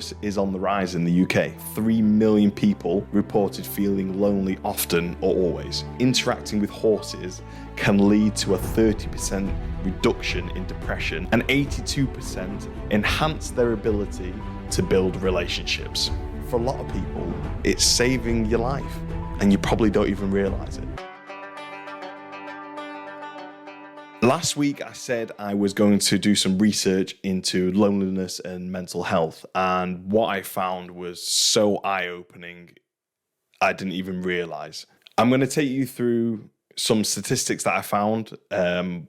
Loneliness is on the rise in the UK. 3 million people reported feeling lonely often or always. Interacting with horses can lead to a 30% reduction in depression and 82% enhance their ability to build relationships. For a lot of people, it's saving your life, and you probably don't even realize it. Last week, I said I was going to do some research into loneliness and mental health, and what I found was so eye-opening, I didn't even realize. I'm going to take you through some statistics that I found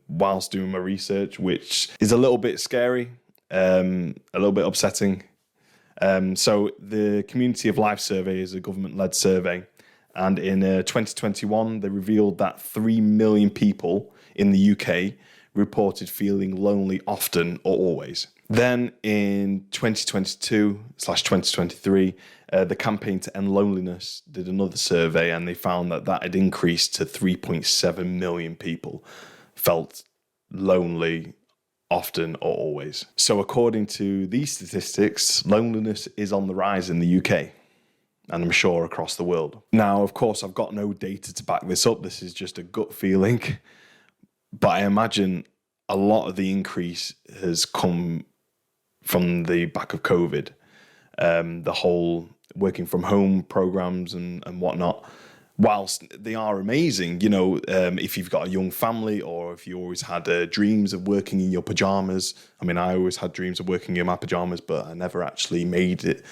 whilst doing my research, which is a little bit scary, a little bit upsetting. So the Community of Life survey is a government-led survey, and in 2021, they revealed that 3 million people in the UK reported feeling lonely often or always. Then in 2022/2023, the Campaign to End Loneliness did another survey, and they found that had increased to 3.7 million people felt lonely often or always. So according to these statistics, loneliness is on the rise in the UK, and I'm sure across the world. Now, of course, I've got no data to back this up. This is just a gut feeling. But I imagine a lot of the increase has come from the back of COVID, the whole working from home programs and whatnot. Whilst they are amazing, if you've got a young family or if you always had dreams of working in your pajamas. I mean, I always had dreams of working in my pajamas, but I never actually made it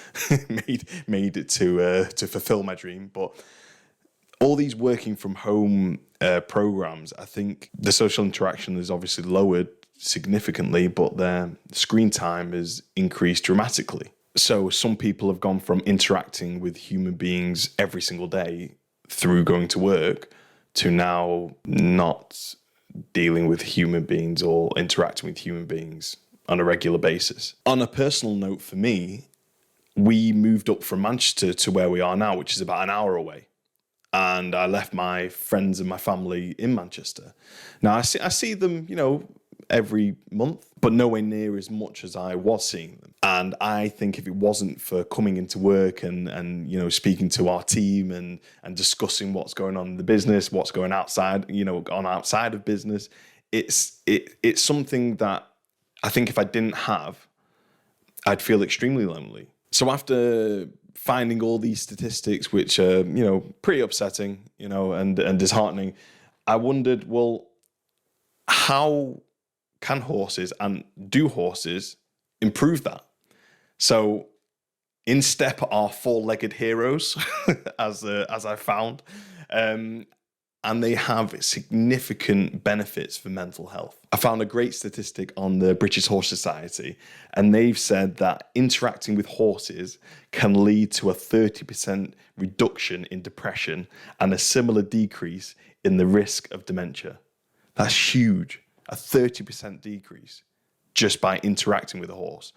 made it to fulfill my dream. But all these working from home programs, I think the social interaction is obviously lowered significantly, but their screen time is increased dramatically. So some people have gone from interacting with human beings every single day through going to work to now not dealing with human beings or interacting with human beings on a regular basis. On a personal note for me, we moved up from Manchester to where we are now, which is about an hour away. And I left my friends and my family in Manchester. Now, I see them, every month, but nowhere near as much as I was seeing them. And I think if it wasn't for coming into work and speaking to our team and discussing what's going on in the business, what's going outside, on outside of business, it's something that I think if I didn't have, I'd feel extremely lonely. So after finding all these statistics, which are, pretty upsetting, and disheartening, I wondered, well, how can horses and do horses improve that? So in step are four-legged heroes, as I found, and they have significant benefits for mental health. I found a great statistic on the British Horse Society, and they've said that interacting with horses can lead to a 30% reduction in depression and a similar decrease in the risk of dementia. That's huge, a 30% decrease just by interacting with a horse.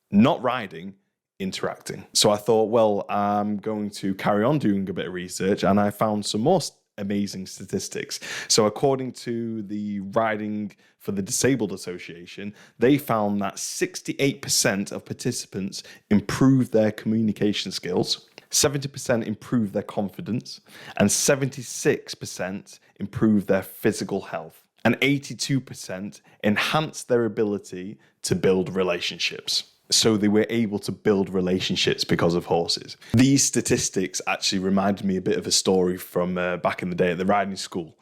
Not riding, interacting. So I thought, well, I'm going to carry on doing a bit of research, and I found some more amazing statistics. So according to the Riding for the Disabled Association, they found that 68% of participants improved their communication skills, 70% improved their confidence, and 76% improved their physical health, and 82% enhanced their ability to build relationships. So they were able to build relationships because of horses. These statistics actually reminded me a bit of a story from back in the day at the riding school.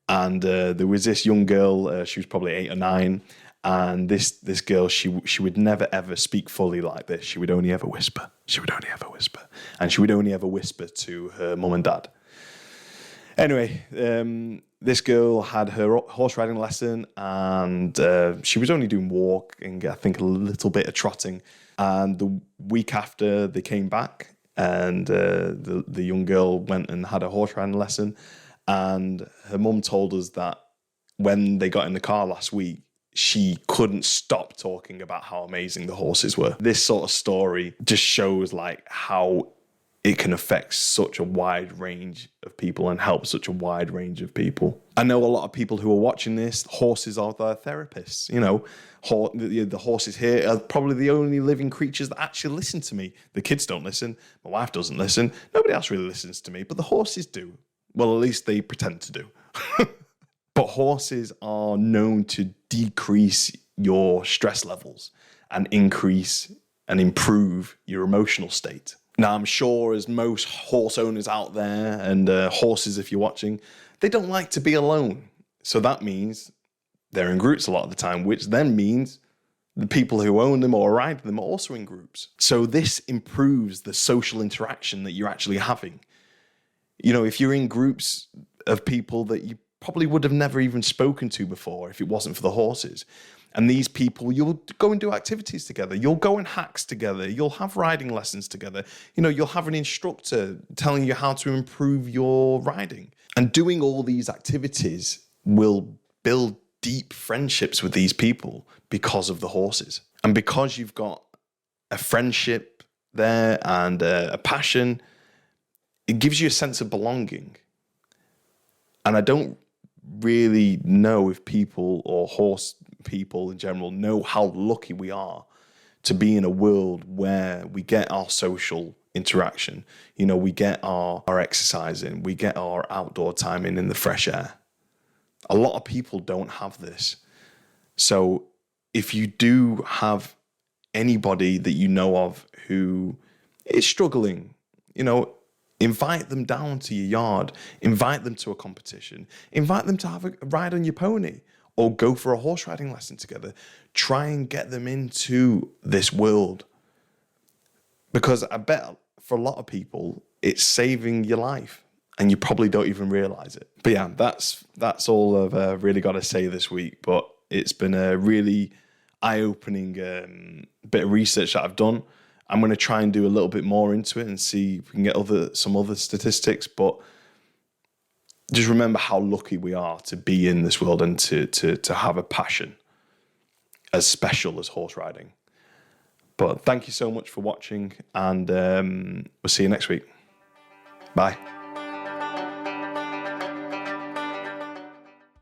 And there was this young girl, she was probably 8 or 9, and this girl, she would never ever speak fully like this. She would only ever whisper. And she would only ever whisper to her mum and dad. Anyway, this girl had her horse riding lesson, and she was only doing walking, I think a little bit of trotting. And the week after they came back, and the young girl went and had a horse riding lesson, and her mum told us that when they got in the car last week, she couldn't stop talking about how amazing the horses were. This sort of story just shows like how it can affect such a wide range of people and help such a wide range of people. I know a lot of people who are watching this, horses are their therapists. You know, the horses here are probably the only living creatures that actually listen to me. The kids don't listen. My wife doesn't listen. Nobody else really listens to me, but the horses do. Well, at least they pretend to do. But horses are known to decrease your stress levels and increase and improve your emotional state. Now, I'm sure as most horse owners out there and horses, if you're watching, they don't like to be alone. So that means they're in groups a lot of the time, which then means the people who own them or ride them are also in groups. So this improves the social interaction that you're actually having. You know, if you're in groups of people that you probably would have never even spoken to before if it wasn't for the horses. And these people, you'll go and do activities together. You'll go and hacks together. You'll have riding lessons together. You know, you'll have an instructor telling you how to improve your riding. And doing all these activities will build deep friendships with these people because of the horses. And because you've got a friendship there and a passion, it gives you a sense of belonging. And I don't really know if people or horse people in general know how lucky we are to be in a world where we get our social interaction. You know, we get our exercise in, we get our outdoor time in the fresh air. A lot of people don't have this. So if you do have anybody that you know of who is struggling, you know, invite them down to your yard, invite them to a competition, invite them to have a ride on your pony or go for a horse riding lesson together. Try and get them into this world. Because I bet for a lot of people, it's saving your life and you probably don't even realize it. But yeah, that's all I've really got to say this week. But it's been a really eye-opening bit of research that I've done. I'm going to try and do a little bit more into it and see if we can get some other statistics. But just remember how lucky we are to be in this world and to have a passion as special as horse riding. But thank you so much for watching, and we'll see you next week. Bye.